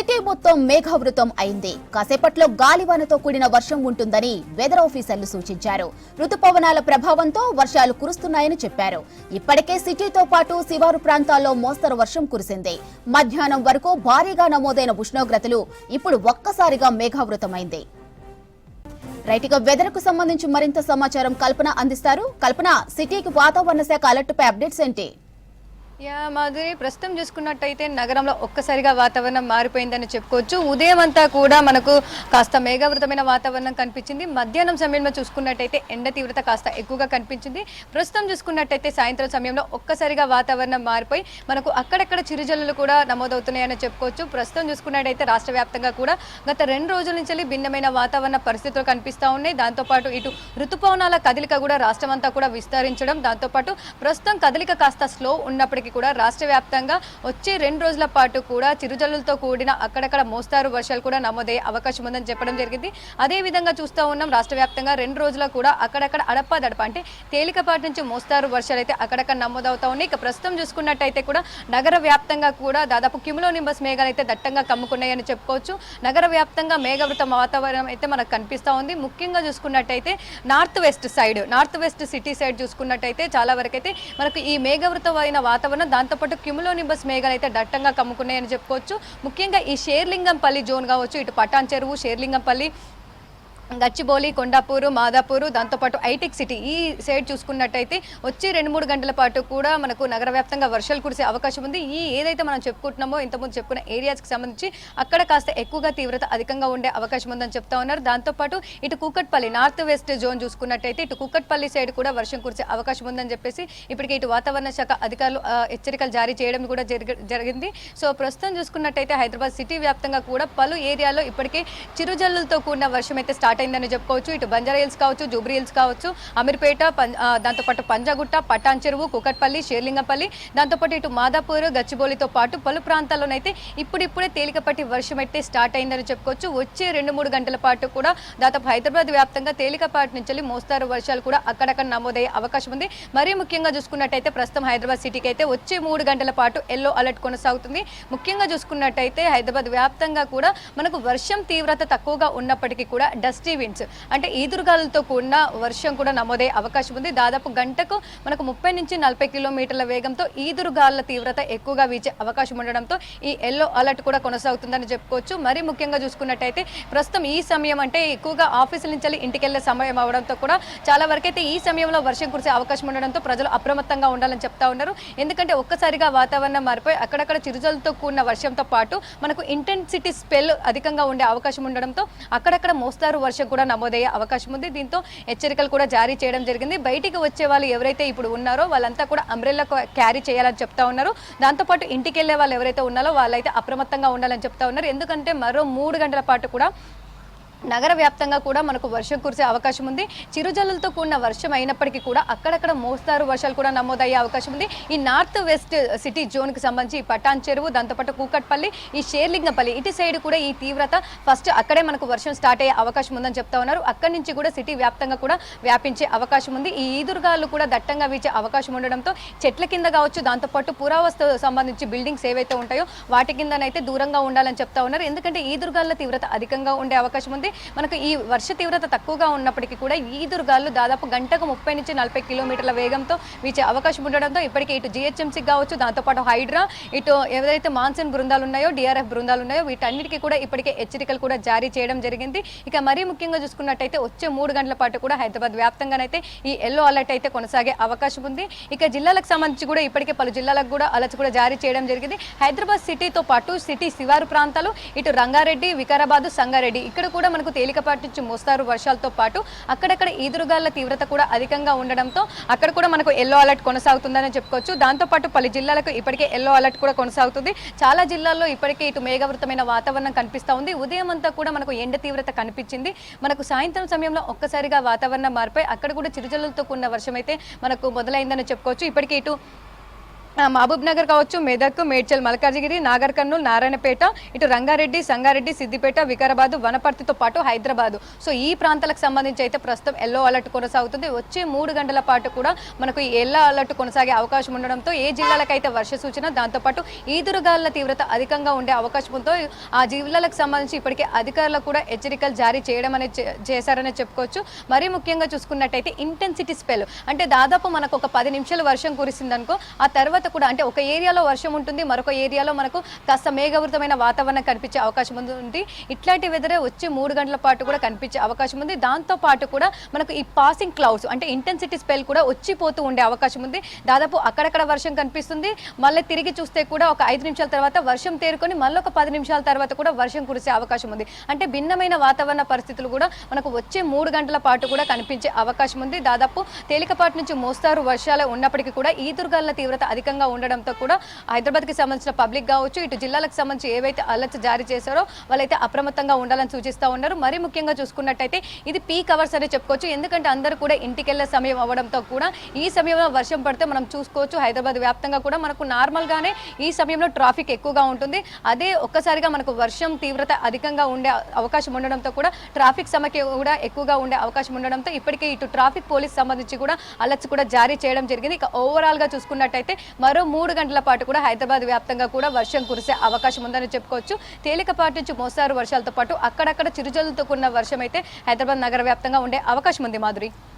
City మొత్తం మేఘావృతం అయింది. కాసేపట్లో గాలివానతో కూడిన వర్షం ఉంటుందని వెదర్ ఆఫీసర్లు సూచించారు. రుతుపవనాల ప్రభావంతో వర్షాలు కురుస్తున్నాయని చెప్పారు. ఇప్పటికే సిటీతో పాటు శివారు ప్రాంతాల్లో మోస్తరు వర్షం కురిసింది. మధ్యాహ్నం వరకు భారీగా నమోదైన ఉష్ణోగ్రతలు ఇప్పుడు ఒక్కసారిగా మేఘావృతమైంది. రైట్, ఇక వెదర్ కు సంబంధించి మరింత సమాచారం కల్పన అందిస్తారు. కల్పన, సిటీకి వాతావరణ శాఖ అలర్ట్ పై అప్డేట్స్ ఏంటి? మాధురి, ప్రస్తుతం చూసుకున్నట్టయితే నగరంలో ఒక్కసారిగా వాతావరణం మారిపోయిందని చెప్పుకోవచ్చు. ఉదయం అంతా కూడా మనకు కాస్త మేఘావృతమైన వాతావరణం కనిపించింది. మధ్యాహ్నం సమయంలో చూసుకున్నట్టయితే ఎండ తీవ్రత కాస్త ఎక్కువగా కనిపించింది. ప్రస్తుతం చూసుకున్నట్టయితే సాయంత్రం సమయంలో ఒక్కసారిగా వాతావరణం మారిపోయి మనకు అక్కడక్కడ చిరుజల్లులు కూడా నమోదవుతున్నాయని చెప్పుకోవచ్చు. ప్రస్తుతం చూసుకున్నట్టయితే రాష్ట్ర వ్యాప్తంగా కూడా గత 2 రోజుల నుంచి భిన్నమైన వాతావరణ పరిస్థితులు కనిపిస్తూ ఉన్నాయి. దాంతోపాటు ఇటు ఋతుపవనాల కదలిక కూడా రాష్ట్రం అంతా కూడా విస్తరించడం, దాంతోపాటు ప్రస్తుతం కదలిక కాస్త స్లో ఉన్నప్పటికీ కూడా రాష్ట్ర వ్యాప్తంగా వచ్చే 2 రోజుల పాటు కూడా చిరుజల్లులతో కూడిన అక్కడక్కడ మోస్తారు వర్షాలు కూడా నమోదయ్యే అవకాశం ఉందని చెప్పడం జరిగింది. అదే విధంగా చూస్తూ ఉన్నాం, రాష్ట్ర వ్యాప్తంగా 2 రోజులు కూడా అక్కడక్కడ అడపాదడప అంటే తేలికపాటి నుంచి మోస్తారు వర్షాలు అయితే అక్కడక్కడ నమోదవుతా ఉన్నాయి. ఇక ప్రస్తుతం చూసుకున్నట్టయితే కూడా నగర వ్యాప్తంగా కూడా దాదాపు క్యూములో నింబస్ మేఘాలు అయితే దట్టంగా కమ్ముకున్నాయని చెప్పుకోవచ్చు. నగర వ్యాప్తంగా మేఘవృత వాతావరణం అయితే మనకు కనిపిస్తూ ఉంది. ముఖ్యంగా చూసుకున్నట్టయితే నార్త్ వెస్ట్ సిటీ సైడ్ చూసుకున్నట్టయితే చాలా వరకు అయితే మనకు ఈ మేఘవృతమైన వాతావరణం, దాంతోపాటు క్యూములో నింబస్ మేఘాలు అయితే దట్టంగా కమ్ముకున్నాయని చెప్పుకోవచ్చు. ముఖ్యంగా ఈ షేర్లింగంపల్లి జోన్ కావచ్చు, ఇటు పటాన్ చెరువు, షేర్లింగంపల్లి, గచ్చిబౌలి, కొండాపూరు, మాదాపూరు, దాంతోపాటు ఐటెక్ సిటీ ఈ సైడ్ చూసుకున్నట్టయితే వచ్చే 2-3 గంటల పాటు కూడా మనకు నగర వ్యాప్తంగా వర్షాలు కురిసే అవకాశం ఉంది. ఈ ఏదైతే మనం చెప్పుకుంటున్నామో ఇంతకుముందు చెప్పుకున్న ఏరియాస్కి సంబంధించి అక్కడ కాస్త ఎక్కువగా తీవ్రత అధికంగా ఉండే అవకాశం ఉందని చెప్తా ఉన్నారు. దాంతోపాటు ఇటు కూకట్పల్లి నార్త్ వెస్ట్ జోన్ చూసుకున్నట్టయితే ఇటు కూకట్పల్లి సైడ్ కూడా వర్షం కురిసే అవకాశం ఉందని చెప్పేసి ఇప్పటికే ఇటు వాతావరణ శాఖ అధికారులు హెచ్చరికలు జారీ చేయడం కూడా జరిగింది. సో ప్రస్తుతం చూసుకున్నట్టయితే హైదరాబాద్ సిటీ వ్యాప్తంగా కూడా పలు ఏరియాల్లో ఇప్పటికే చిరుజల్లులతో కూడిన వర్షం అయితే స్టార్ట్ అయిందని చెప్పుకోవచ్చు. ఇటు బంజారా హిల్స్ కావచ్చు, జూబ్లీ హిల్స్ కావచ్చు, అమీర్పేట, దాంతోపాటు పంజాగుట్ట, పటాన్ చెరువు, కూకట్పల్లి, షేర్లింగంపల్లి, దాంతోపాటు ఇటు మాదాపూర్, గచ్చిబౌలితో పాటు పలు ప్రాంతాల్లోనైతే ఇప్పుడిప్పుడే తేలికపాటి వర్షం అయితే స్టార్ట్ అయిందని చెప్పుకోవచ్చు. వచ్చే 2-3 గంటల పాటు కూడా దాదాపు హైదరాబాద్ వ్యాప్తంగా తేలికపాటి నుంచి మోస్తారు వర్షాలు కూడా అక్కడక్కడ నమోదయ్యే అవకాశం ఉంది. మరీ ముఖ్యంగా చూసుకున్నట్టయితే ప్రస్తుతం హైదరాబాద్ సిటీకి అయితే వచ్చే 3 గంటల పాటు ఎల్లో అలర్ట్ కొనసాగుతుంది. ముఖ్యంగా చూసుకున్నట్టయితే హైదరాబాద్ వ్యాప్తంగా కూడా మనకు వర్షం తీవ్రత తక్కువగా ఉన్నప్పటికీ కూడా డస్టీ విండ్స్ అంటే ఈదురుగాలులతో కూడిన వర్షం కూడా నమోదయ్యే అవకాశం ఉంది. దాదాపు గంటకు మనకు 30 నుంచి 40 కిలోమీటర్ల వేగంతో ఈదురుగాలుల తీవ్రత ఎక్కువగా వీచే అవకాశం ఉండడంతో ఈ ఎల్లో అలర్ట్ కూడా కొనసాగుతుందని చెప్పుకోవచ్చు. మరి ముఖ్యంగా చూసుకున్నట్టయితే ప్రస్తుతం ఈ సమయం అంటే ఎక్కువగా ఆఫీసుల నుంచి ఇంటికి వెళ్లే సమయం అవడంతో కూడా చాలా వరకైతే ఈ సమయంలో వర్షం కురిసే అవకాశం ఉండడంతో ప్రజలు అప్రమత్తంగా ఉండాలని చెప్తా ఉన్నారు. ఎందుకంటే ఒక్కసారిగా వాతావరణం మారిపోయి అక్కడక్కడ చిరుజల్లుతో కూడిన వర్షంతో పాటు మనకు ఇంటెన్సిటీ స్పెల్ అధికంగా ఉండే అవకాశం ఉండడంతో అక్కడక్కడ మోస్తారు వర్షం కూడా నమోదయ్యే అవకాశం ఉంది. దీంతో హెచ్చరికలు కూడా జారీ చేయడం జరిగింది. బయటికి వచ్చే వాళ్ళు ఎవరైతే ఇప్పుడు ఉన్నారో వాళ్ళంతా కూడా అంబ్రెల్లా క్యారీ చేయాలని చెప్తా ఉన్నారు. దాంతోపాటు ఇంటికి వెళ్ళే వాళ్ళు ఎవరైతే ఉన్నారో వాళ్ళైతే అప్రమత్తంగా ఉండాలని చెప్తా ఉన్నారు. ఎందుకంటే మరో 3 గంటల పాటు కూడా నగర వ్యాప్తంగా కూడా మనకు వర్షం కురిసే అవకాశం ఉంది. చిరుజల్లులతో కూడిన వర్షం అయినప్పటికీ కూడా అక్కడక్కడ మోస్తారు వర్షాలు కూడా నమోదయ్యే అవకాశం ఉంది. ఈ నార్త్ వెస్ట్ సిటీ జోన్కి సంబంధించి పటాన్ చెరువు, దాంతోపాటు కూకట్పల్లి, ఈ షేర్లింగంపల్లి ఇటు సైడ్ కూడా ఈ తీవ్రత ఫస్ట్ అక్కడే మనకు వర్షం స్టార్ట్ అయ్యే అవకాశం ఉందని చెప్తా ఉన్నారు. అక్కడి నుంచి కూడా సిటీ వ్యాప్తంగా కూడా వ్యాపించే అవకాశం ఉంది. ఈ ఈదురుగాలు కూడా దట్టంగా వీచే అవకాశం ఉండడంతో చెట్ల కింద కావచ్చు, దాంతోపాటు పురావస్తు సంబంధించి బిల్డింగ్స్ ఏవైతే ఉంటాయో వాటి కిందనైతే దూరంగా ఉండాలని చెప్తా ఉన్నారు. ఎందుకంటే ఈదురుగాల తీవ్రత అధికంగా ఉండే అవకాశం ఉంది. మనకు ఈ వర్ష తీవ్రత తక్కువగా ఉన్నప్పటికీ కూడా ఈదురుగాలు దాదాపు గంటకు 30 నుంచి 40 కిలోమీటర్ల వేగంతో వీచే అవకాశం ఉండడంతో ఇప్పటికే ఇటు జిహెచ్ఎంసీ కావచ్చు, దాంతోపాటు హైడ్రా, ఇటు ఎవరైతే మాన్సూన్ బృందాలు ఉన్నాయో, డిఆర్ఎఫ్ బృందాలు ఉన్నాయో వీటన్నిటికీ కూడా ఇప్పటికే హెచ్చరికలు కూడా జారీ చేయడం జరిగింది. ఇక మరీ ముఖ్యంగా చూసుకున్నట్టయితే వచ్చే 3 గంటల పాటు కూడా హైదరాబాద్ వ్యాప్తంగానైతే ఈ ఎల్లో అలర్ట్ అయితే కొనసాగే అవకాశం ఉంది. ఇక జిల్లాలకు సంబంధించి కూడా ఇప్పటికే పలు జిల్లాలకు కూడా అలర్ట్స్ కూడా జారీ చేయడం జరిగింది. హైదరాబాద్ సిటీతో పాటు సిటీ శివారు ప్రాంతాలు, ఇటు రంగారెడ్డి, వికారాబాద్, సంగారెడ్డి ఇక్కడ కూడా మనకు తేలికపాటి నుంచి మోస్తారు వర్షాలతో పాటు అక్కడక్కడ ఈదురుగాల తీవ్రత కూడా అధికంగా ఉండడంతో అక్కడ కూడా మనకు ఎల్లో అలర్ట్ కొనసాగుతుందని చెప్పుకోవచ్చు. దాంతోపాటు పలు జిల్లాలకు ఇప్పటికే ఎల్లో అలర్ట్ కూడా కొనసాగుతుంది. చాలా జిల్లాల్లో ఇప్పటికే ఇటు మేఘవృతమైన వాతావరణం కనిపిస్తూ ఉంది. ఉదయం అంతా కూడా మనకు ఎండ తీవ్రత కనిపించింది. మనకు సాయంత్రం సమయంలో ఒక్కసారిగా వాతావరణం మారిపోయి అక్కడ కూడా చిరుజల్లులతో కూడిన వర్షం అయితే మనకు మొదలైందని చెప్పుకోవచ్చు. ఇప్పటికే ఇటు మహబూబ్ నగర్ కావచ్చు, మెదక్, మేడ్చల్, మల్కాజిగిరి, నాగర్ కర్నూలు, నారాయణపేట, ఇటు రంగారెడ్డి, సంగారెడ్డి, సిద్దిపేట, వికారాబాద్, వనపర్తితో పాటు హైదరాబాద్. సో ఈ ప్రాంతాలకు సంబంధించి అయితే ప్రస్తుతం ఎల్లో అలర్ట్ కొనసాగుతుంది. వచ్చే 3 గంటల పాటు కూడా మనకు ఈ ఎల్లో అలర్ట్ కొనసాగే అవకాశం ఉండడంతో ఏ జిల్లాలకైతే వర్ష సూచన, దాంతోపాటు ఈదురుగాలుల తీవ్రత అధికంగా ఉండే అవకాశంతో ఆ జిల్లాలకు సంబంధించి ఇప్పటికే అధికారులకు కూడా హెచ్చరికలు జారీ చేయడం అనేది చేశారని చెప్పుకోవచ్చు. మరీ ముఖ్యంగా చూసుకున్నట్టయితే ఇంటెన్సిటీ స్పెల్ అంటే దాదాపు మనకు ఒక 10 నిమిషాలు వర్షం కురిసిందనుకో, ఆ తర్వాత కూడా అంటే ఒక ఏరియాలో వర్షం ఉంటుంది, మరొక ఏరియాలో మనకు కాస్త మేఘవృతమైన వాతావరణం కనిపించే అవకాశం ఉంది. ఇట్లాంటి వెదరే వచ్చి 3 గంటల పాటు కూడా కనిపించే అవకాశం ఉంది. దాంతో పాటు కూడా మనకు ఈ పాసింగ్ క్లౌడ్స్ అంటే ఇంటెన్సిటీ స్పెల్ కూడా వచ్చిపోతూ ఉండే అవకాశం ఉంది. దాదాపు అక్కడక్కడ వర్షం కనిపిస్తుంది, మళ్ళీ తిరిగి చూస్తే కూడా ఒక 5 నిమిషాల తర్వాత వర్షం తేరుకొని మళ్ళీ ఒక 10 నిమిషాల తర్వాత కూడా వర్షం కురిసే అవకాశం ఉంది. అంటే భిన్నమైన వాతావరణ పరిస్థితులు కూడా మనకు వచ్చే 3 గంటల పాటు కూడా కనిపించే అవకాశం ఉంది. దాదాపు తేలికపాటి నుంచి మోస్తారు వర్షాలు ఉన్నప్పటికీ కూడా ఈదురుగాలుల తీవ్రత అధికంగా ఉండడంతో కూడా హైదరాబాద్కి సంబంధించిన పబ్లిక్ కావచ్చు, ఇటు జిల్లాలకు సంబంధించి ఏవైతే అలర్ట్స్ జారీ చేశారో వాళ్ళైతే అప్రమత్తంగా ఉండాలని సూచిస్తూ ఉన్నారు. మరీ ముఖ్యంగా చూసుకున్నట్టయితే ఇది పీక్ అవర్స్ అని చెప్పుకోవచ్చు. ఎందుకంటే అందరూ కూడా ఇంటికి వెళ్ళే సమయం అవ్వడంతో కూడా ఈ సమయంలో వర్షం పడితే మనం చూసుకోవచ్చు హైదరాబాద్ వ్యాప్తంగా కూడా మనకు నార్మల్గానే ఈ సమయంలో ట్రాఫిక్ ఎక్కువగా ఉంటుంది. అదే ఒక్కసారిగా మనకు వర్షం తీవ్రత అధికంగా ఉండే అవకాశం ఉండడంతో కూడా ట్రాఫిక్ సమస్య కూడా ఎక్కువగా ఉండే అవకాశం ఉండడంతో ఇప్పటికే ఇటు ట్రాఫిక్ పోలీస్ సంబంధించి కూడా అలర్ట్స్ కూడా జారీ చేయడం జరిగింది. ఇక ఓవరాల్గా చూసుకున్నట్టయితే మరో 3 గంటల పాటు కూడా హైదరాబాద్ వ్యాప్తంగా కూడా వర్షం కురిసే అవకాశం ఉందని చెప్పుకోవచ్చు. తేలికపాటి నుంచి మోస్తారు వర్షాలతో పాటు అక్కడక్కడ చిరుజల్లుతో కూడిన వర్షం అయితే హైదరాబాద్ నగర వ్యాప్తంగా ఉండే అవకాశం ఉంది. మాధురి.